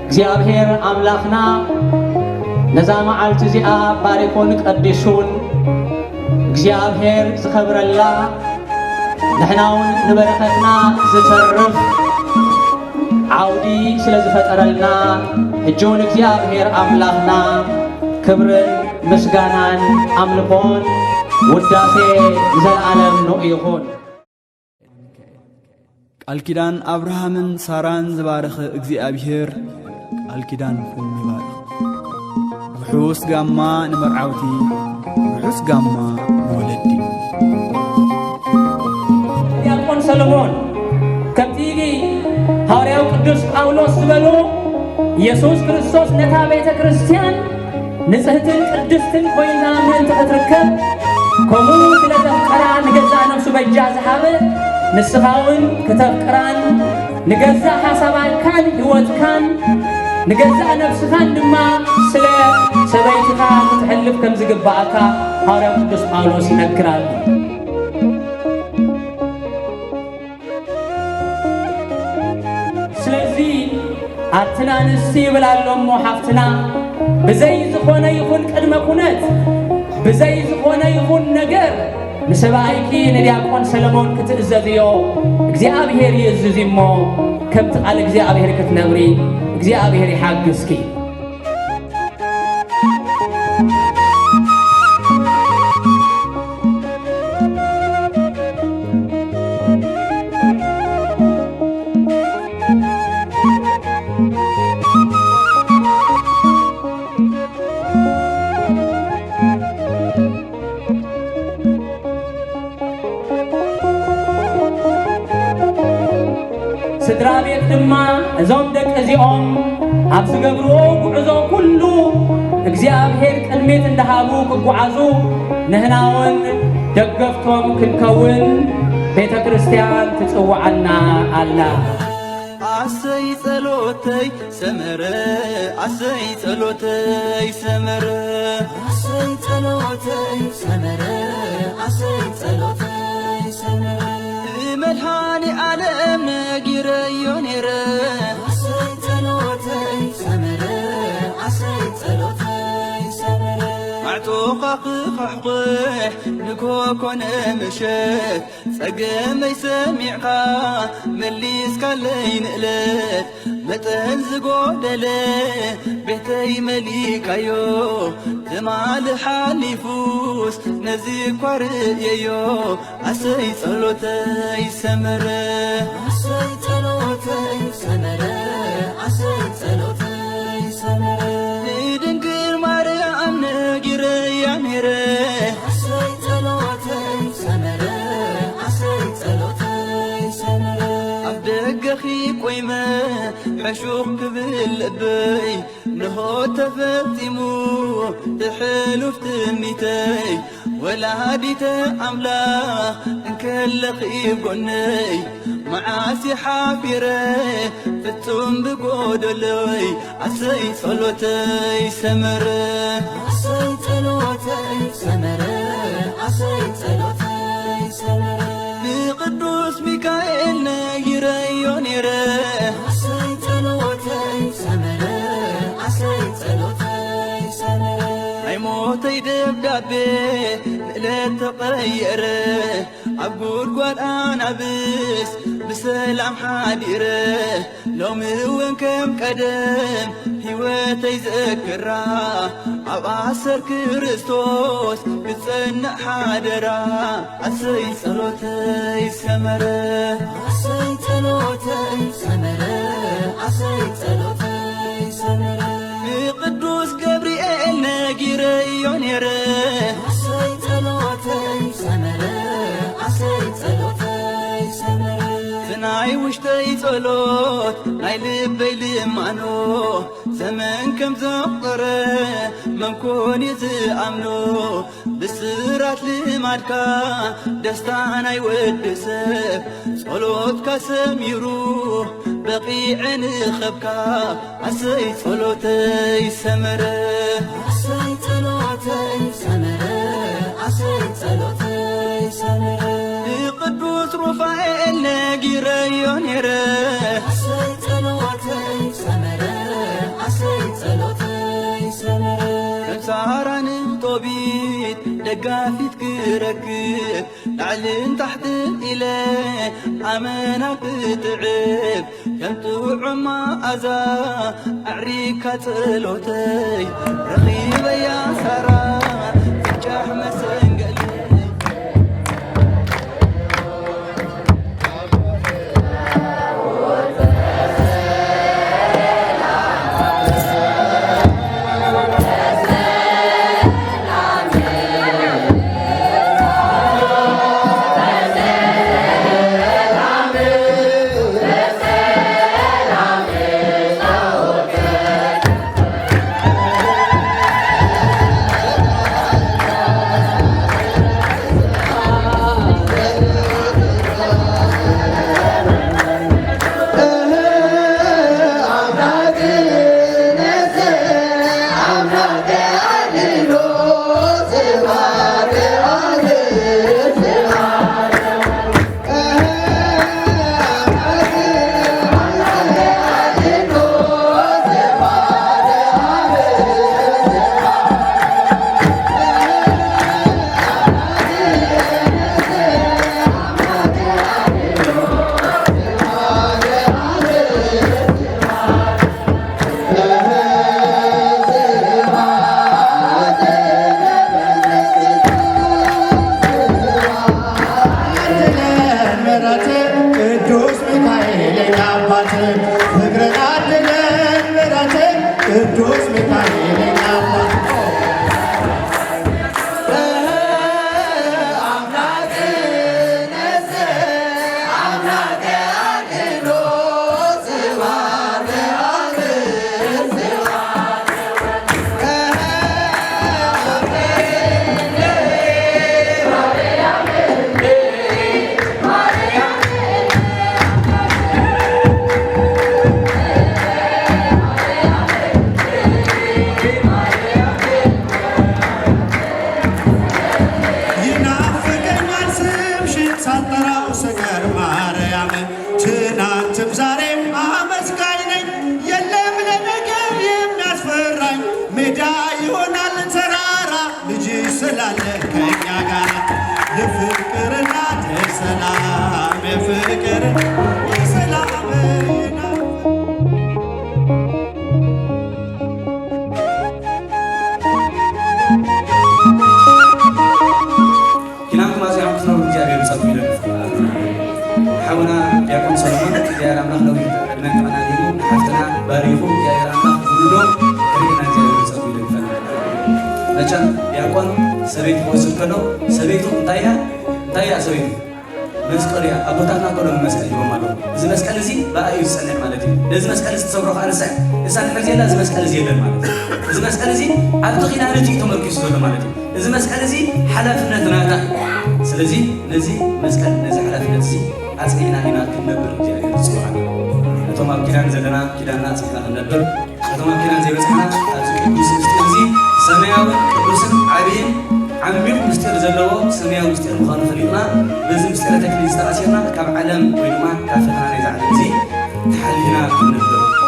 እግዚአብሔር አምላኽና ነዛ መዓልቲ እዚኣ ባሪኮን ቀዲሱን እግዚአብሔር ዝኸብረላ ንሕናውን ንበረኸትና ዝተርፍ ዓውዲ ስለ ዝፈጠረልና ሕጂውን እግዚአብሔር አምላኽና ክብርን ምስጋናን አምልኾን ውዳሴ ዘለዓለም ነው ይኹን። ቃል ኪዳን አብርሃምን ሳራን ዝባረኸ እግዚአብሔር ቃል ኪዳንኩም ይባርኽ። ውሑስ ጋማ ንመርዓውቲ ውሑስ ጋማ ንወለዲ። ዲያቆን ሰሎሞን ከምቲ ሐዋርያው ቅዱስ ጳውሎስ ዝበሉ ኢየሱስ ክርስቶስ ነታ ቤተ ክርስቲያን ንጽሕትን ቅድስትን ኮይና ምእንቲ ክትርከብ ከምኡ ስለ ዘፍቀራ ንገዛ ነፍሱ በጃ ዝሃበ ንስኻውን ክተፍቅራን ንገዛ ሓሳባካን ሕይወትካን ንገዛ ነፍስኻን ድማ ስለ ሰበይትኻ ክትሕልፍ ከም ዝግባእካ ሐዋርያው ቅዱስ ጳውሎስ ይነግራሉ። ስለዚ ኣትና ንስቲ ይብላሎሞ ሓፍትና ብዘይ ዝኾነ ይኹን ቅድመ ኩነት ብዘይ ዝኾነ ይኹን ነገር ንሰብኣይኪ ንዲያቆን ሰሎሞን ክትእዘዝዮ እግዚአብሔር ይእዝዝ እሞ ከምቲ ቃል እግዚአብሔር ክትነብሪ እግዚአብሔር ይሓግዝኪ። ስድራ ቤት ድማ እዞም ደቂ እዚኦም ኣብ ዝገብርዎ ጉዕዞ ኩሉ እግዚአብሔር ቅድሚት እንዳሃቡ ክጓዓዙ ንሕናውን ደገፍቶም ክንከውን ቤተ ክርስቲያን ትጽዋዓና ኣላ። አሰይ ጸሎተይ ሰመረ አሰይ ጸሎተይ ሰመረ አሰይ ጸሎተይ ሰመረ አሰይ ጸሎተይ ሰመረ መድኃኔ ዓለም ነጊረዮ ነይረ አሰይ ጸሎተይ ሰመረ አሰይ ጸሎተይ ሰመረ ማዕጦኻ ክኸሕኩሕ ንኮኮነ ምሸት ጸገመይ ሰሚዕኻ መሊስካለይ ንእለት መጠን ዝጎደለ ቤተይ መሊካዮ ትማል ሓሊፉስ ነዚ እኳ ርእየዮ አሰይ ጸሎተይ ሰመረ አሰይ ጸሎተይ ሰመረ አሰይ ጸሎተይ ሰመረ ንድንግል ማርያም ነጊረያ ነይረ አሰይ ጸሎተይ ሰመረ አሰይ ጸሎተይ ሰመረ ኣብ ደገኺ ቆይመ ሕሹኽ ክብል ልበይ ንሆ ተፈጺሙ ትሕሉፍ ትምኒተይ ወላዲተ ኣምላኽ እንከለኺ ጎነይ መዓሲ ሓቢረ ፍጹም ብጎደለይ አሰይ ጸሎተይ ሰመረ አሰይ ጸሎተይ ሰመረ አሰይ ጸሎተይ ሰመረ ንቅዱስ ሚካኤል ነጊረዮ ነይረ አሰይ ጸሎተይ ሰመረ አሰይ ጸሎተይ ሰመረ ኣይሞተይ ደብዳቤ ንእለት ተቐየረ ኣብ ጉድጓድ ኣናብስ ብሰላም ሓዲረ ሎሚ እውን ከም ቀደም ሕይወተይ ዘክራ ኣብ ኣሰር ክርስቶስ ክጸንዕ ሓደራ አሰይ ጸሎተይ ሰመረ አሰይ ጸሎተይ ሰመረ አሰይ ጸሎተይ ሰመረ ንቅዱስ ገብርኤል ነጊረዮ ነይረ አሰይ ጸሎተይ ሰመረ አሰይ ጸሎተይ ሰመረ ናይ ውሽተይ ጸሎት ናይ ልበይ ልማኖ ዘመን ከም ዘቕረ መንኮን ዝኣምኖ ብስራት ልማድካ ደስታ ናይ ወዲ ሰብ ጸሎትካ ሰሚሩ በቂዕ ንኸብካ አሰይ ጸሎተይ ሰመረ አሰይ ጸሎተይ ሰመረ አሰይ ጸሎተይ ሰመረ ንቅዱስ ሩፋኤል ነጊረዮ ነይረ አሰይ ጸሎተይ ሰመረ ደጋፊት ክረክብ ላዕልን ታሕትን ኢለ ኣመና ክጥዕብ ከም ጥዑም መዓዛ ኣዕሪካ ጸሎተይ ረኺበያ ሳራ ፍጫሕ መሰንገሊ ቅዱስ ሚካኤል ትናንትም ዛሬም አመስጋኝ ነኝ። የለም ለነገር የሚያስፈራኝ ሜዳ ይሆናል ተራራ ልጅ ስላለ ከእኛ ጋር የፍቅርና የሰላም የፍቅር የሰላም حاولنا يكون سلمان يا رامنا لو من قناتنا حفتنا باريخو يا رامنا كله كرينا جاي سوي لنا لكن يكون سبيت وصل كله سبيتو تايا سبيت مسكريا ابو تانا كله مسكري بمالو اذا مسكري زي بقى يسنع مالتي لازم مسكري تصبروا على ساعه انسان حرجه لازم مسكري زي ده مالتي اذا مسكري زي ابتغينا نجي تمركز له مالتي اذا مسكري زي حلفنا تا ስለዚህ ነዚህ መስቀል ነዚህ ሐላፊነት ሲ አጽይና ኢና ክንነብር እግዚአብሔር ጽዋዕና እቶም ኣብ ኪዳን ዘለና ኪዳንና አጽይና ክንነብር እቶም ኣብ ኪዳን ዘይበጽሕና ኣብዚ ቅዱስ ምስጢር እዚ ሰማያዊ ቅዱስን ዓብይን ዓሚቕ ምስጢር ዘለዎ ሰማያዊ ምስጢር ምዃኑ ፈሊጥና በዚ ምስጢረ ተክሊል ዝተኣሲርና ካብ ዓለም ወይ ድማ ካብ ፈተና ናይዚ ዓለም እዚ ተሓሊልና ክንነብር